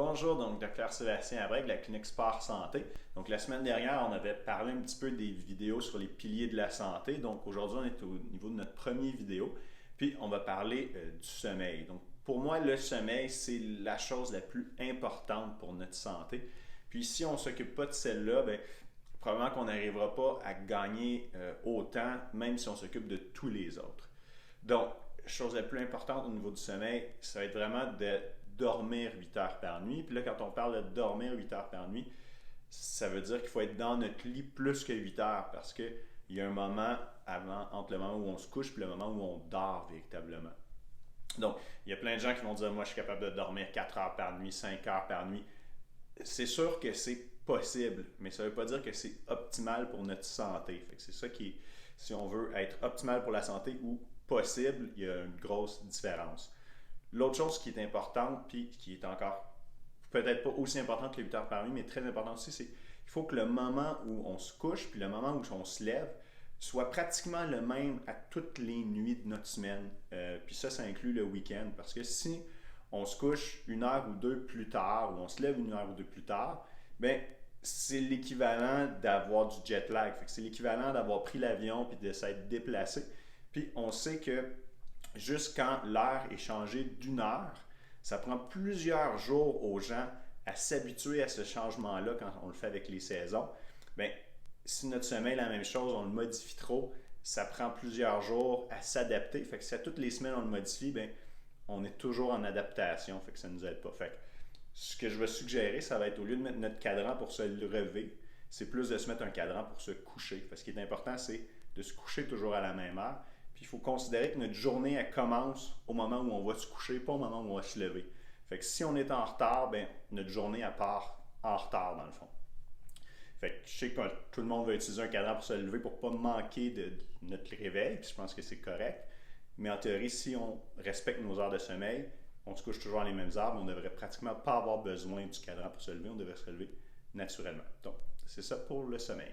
Bonjour, donc Dr Sébastien Abrec de la clinique Sport Santé. Donc la semaine dernière, on avait parlé un petit peu des vidéos sur les piliers de la santé. Donc aujourd'hui, on est au niveau de notre première vidéo. Puis on va parler du sommeil. Donc pour moi, le sommeil, c'est la chose la plus importante pour notre santé. Puis si on ne s'occupe pas de celle-là, bien, probablement qu'on n'arrivera pas à gagner autant, même si on s'occupe de tous les autres. Donc, chose la plus importante au niveau du sommeil, ça va être vraiment de dormir 8 heures par nuit. Puis là, quand on parle de dormir 8 heures par nuit, ça veut dire qu'il faut être dans notre lit plus que 8 heures parce qu'il y a un moment entre le moment où on se couche et le moment où on dort véritablement. Donc, il y a plein de gens qui vont dire, moi, je suis capable de dormir 4 heures par nuit, 5 heures par nuit. C'est sûr que c'est possible, mais ça ne veut pas dire que c'est optimal pour notre santé. Fait que c'est ça qui est, si on veut être optimal pour la santé ou possible, il y a une grosse différence. L'autre chose qui est importante, puis qui est encore peut-être pas aussi importante que les 8 heures par nuit, mais très importante aussi, c'est qu'il faut que le moment où on se couche, puis le moment où on se lève, soit pratiquement le même à toutes les nuits de notre semaine. Puis ça inclut le week-end, parce que si on se couche une heure ou deux plus tard, ou on se lève une heure ou deux plus tard, bien, c'est l'équivalent d'avoir du jet lag. C'est l'équivalent d'avoir pris l'avion puis de s'être déplacé. Puis on sait que juste quand l'heure est changée d'une heure, ça prend plusieurs jours aux gens à s'habituer à ce changement-là quand on le fait avec les saisons. Bien, si notre sommeil est la même chose, on le modifie trop, ça prend plusieurs jours à s'adapter. Fait que si à toutes les semaines on le modifie, bien, on est toujours en adaptation, fait que ça ne nous aide pas. Fait que ce que je vais suggérer, ça va être au lieu de mettre notre cadran pour se lever, c'est plus de se mettre un cadran pour se coucher. Parce que ce qui est important, c'est de se coucher toujours à la même heure. Puis il faut considérer que notre journée, elle commence au moment où on va se coucher, pas au moment où on va se lever. Fait que si on est en retard, bien, notre journée, elle part en retard dans le fond. Fait que je sais que tout le monde va utiliser un cadran pour se lever pour ne pas manquer de notre réveil, puis je pense que c'est correct. Mais en théorie, si on respecte nos heures de sommeil, on se couche toujours à les mêmes heures, mais on ne devrait pratiquement pas avoir besoin du cadran pour se lever, on devrait se lever naturellement. Donc, c'est ça pour le sommeil.